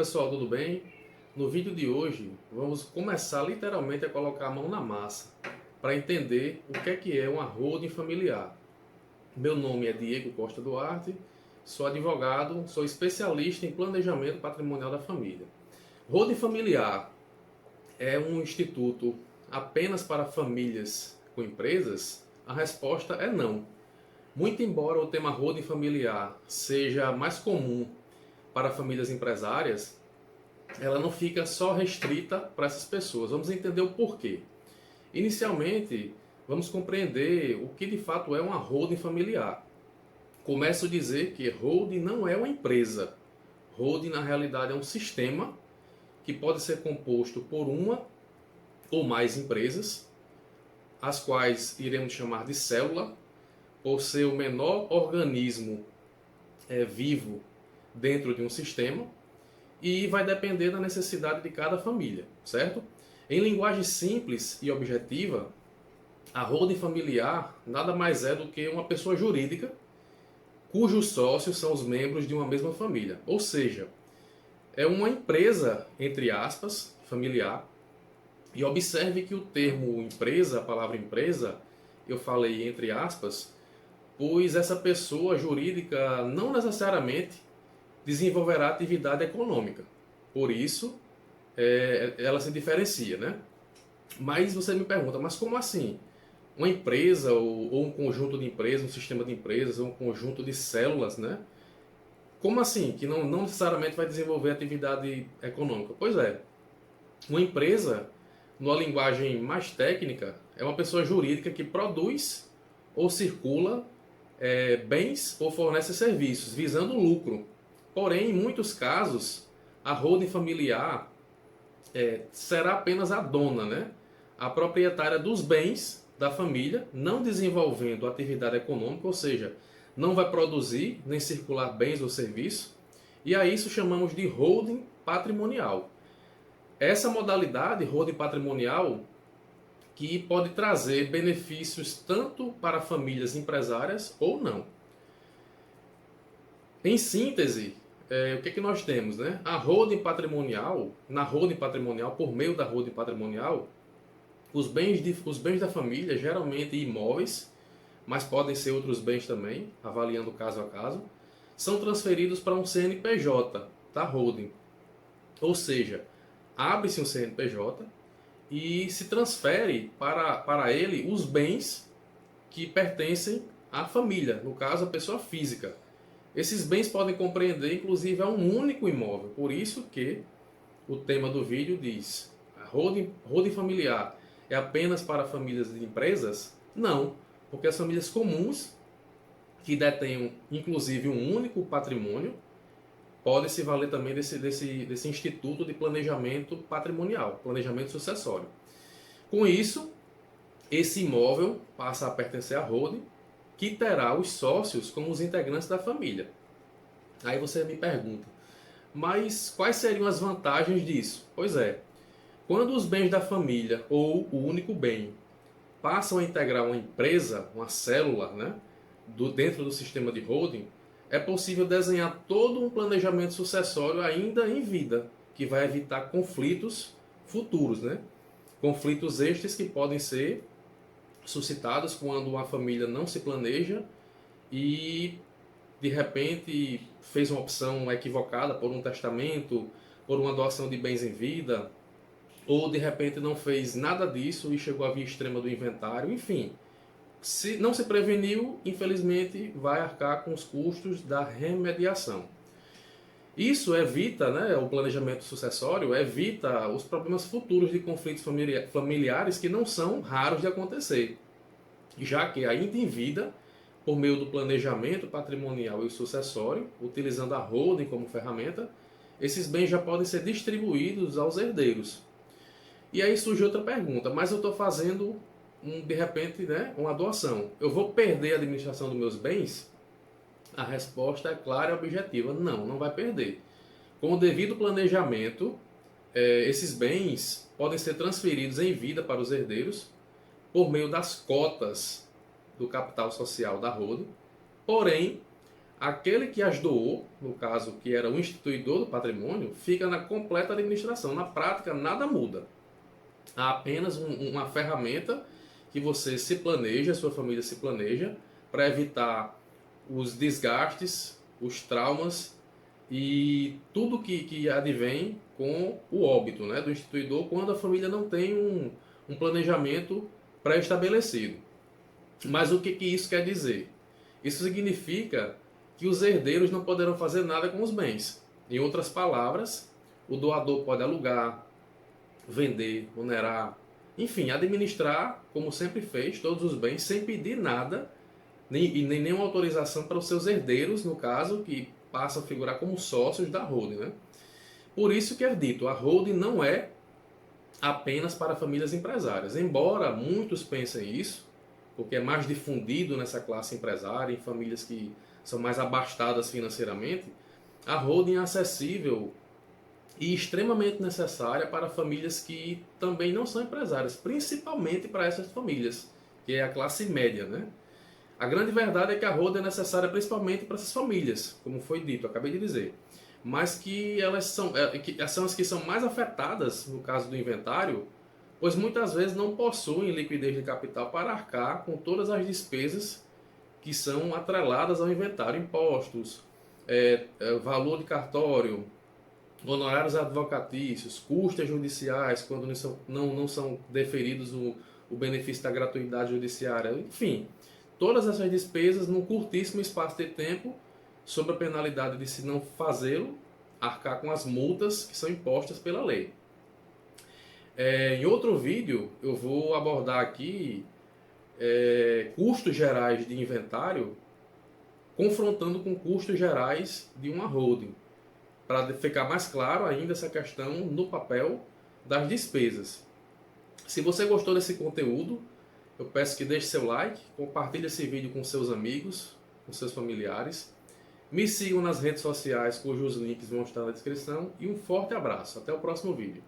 pessoal, tudo bem? No vídeo de hoje vamos começar literalmente a colocar a mão na massa para entender o que é uma holding familiar. Meu nome é Diego Costa Duarte, sou advogado, sou especialista em planejamento patrimonial da família. Holding familiar é um instituto apenas para famílias com empresas? A resposta é não. Muito embora o tema holding familiar seja mais comum para famílias empresárias, ela não fica só restrita para essas pessoas. Vamos entender o porquê. Inicialmente, vamos compreender o que de fato é uma holding familiar. Começo a dizer que holding não é uma empresa. Holding, na realidade, é um sistema que pode ser composto por uma ou mais empresas, as quais iremos chamar de célula, por ser o menor organismo vivo dentro de um sistema, e vai depender da necessidade de cada família, certo? Em linguagem simples e objetiva, a holding familiar nada mais é do que uma pessoa jurídica cujos sócios são os membros de uma mesma família. Ou seja, é uma empresa, entre aspas, familiar. E observe que o termo empresa, a palavra empresa, eu falei entre aspas, pois essa pessoa jurídica não necessariamente desenvolverá atividade econômica. Por isso, ela se diferencia, né? Mas você me pergunta, mas como assim? Uma empresa ou um conjunto de empresas, um sistema de empresas, ou um conjunto de células, né? Como assim? Que não necessariamente vai desenvolver atividade econômica? Pois é, uma empresa, numa linguagem mais técnica, é uma pessoa jurídica que produz ou circula bens ou fornece serviços, visando lucro. Porém, em muitos casos, a holding familiar será apenas a dona, né? A proprietária dos bens da família, não desenvolvendo atividade econômica, ou seja, não vai produzir nem circular bens ou serviços, e a isso chamamos de holding patrimonial. Essa modalidade, holding patrimonial, que pode trazer benefícios tanto para famílias empresárias ou não. Em síntese, o que nós temos, né? A holding patrimonial, na holding patrimonial, por meio da holding patrimonial, os bens da família, geralmente imóveis, mas podem ser outros bens também, avaliando caso a caso, são transferidos para um CNPJ da holding. Ou seja, abre-se um CNPJ e se transfere para ele os bens que pertencem à família, no caso a pessoa física. Esses bens podem compreender inclusive a um único imóvel, por isso que o tema do vídeo diz: a holding familiar é apenas para famílias de empresas? Não, porque as famílias comuns que detenham inclusive um único patrimônio podem se valer também desse instituto de planejamento patrimonial, planejamento sucessório. Com isso, esse imóvel passa a pertencer à holding, que terá os sócios como os integrantes da família. Aí você me pergunta, mas quais seriam as vantagens disso? Pois é, quando os bens da família ou o único bem passam a integrar uma empresa, uma célula, né, dentro do sistema de holding, é possível desenhar todo um planejamento sucessório ainda em vida, que vai evitar conflitos futuros, né? Conflitos estes que podem ser suscitados quando a família não se planeja e de repente fez uma opção equivocada por um testamento, por uma doação de bens em vida, ou de repente não fez nada disso e chegou à via extrema do inventário, enfim. Se não se preveniu, infelizmente vai arcar com os custos da remediação. Isso evita, né, o planejamento sucessório evita os problemas futuros de conflitos familiares que não são raros de acontecer, já que ainda em vida, por meio do planejamento patrimonial e sucessório, utilizando a holding como ferramenta, esses bens já podem ser distribuídos aos herdeiros. E aí surge outra pergunta, mas eu estou fazendo, de repente, né, uma doação. Eu vou perder a administração dos meus bens? A resposta é clara e objetiva. Não, não vai perder. Com o devido planejamento, esses bens podem ser transferidos em vida para os herdeiros por meio das cotas do capital social da holding. Porém, aquele que as doou, no caso que era o instituidor do patrimônio, fica na completa administração. Na prática, nada muda. Há apenas uma ferramenta que você se planeja, a sua família se planeja, para evitar os desgastes, os traumas e tudo que advém com o óbito, né, do instituidor, quando a família não tem um planejamento pré-estabelecido. Mas o que isso quer dizer? Isso significa que os herdeiros não poderão fazer nada com os bens. Em outras palavras, o doador pode alugar, vender, onerar, enfim, administrar, como sempre fez, todos os bens sem pedir nada, nem nenhuma autorização para os seus herdeiros, no caso, que passam a figurar como sócios da holding, né? Por isso que é dito, a holding não é apenas para famílias empresárias. Embora muitos pensem isso, porque é mais difundido nessa classe empresária, em famílias que são mais abastadas financeiramente, a holding é acessível e extremamente necessária para famílias que também não são empresárias, principalmente para essas famílias, que é a classe média, né? A grande verdade é que a holding é necessária principalmente para essas famílias, como foi dito, acabei de dizer, mas que elas são as que são mais afetadas no caso do inventário, pois muitas vezes não possuem liquidez de capital para arcar com todas as despesas que são atreladas ao inventário, impostos, valor de cartório, honorários advocatícios, custas judiciais, quando não são deferidos o benefício da gratuidade judiciária, enfim, todas essas despesas num curtíssimo espaço de tempo, sob a penalidade de, se não fazê-lo, arcar com as multas que são impostas pela lei. Em outro vídeo, eu vou abordar aqui custos gerais de inventário, confrontando com custos gerais de uma holding, para ficar mais claro ainda essa questão no papel das despesas. Se você gostou desse conteúdo, eu peço que deixe seu like, compartilhe esse vídeo com seus amigos, com seus familiares. Me sigam nas redes sociais, cujos links vão estar na descrição. E um forte abraço. Até o próximo vídeo.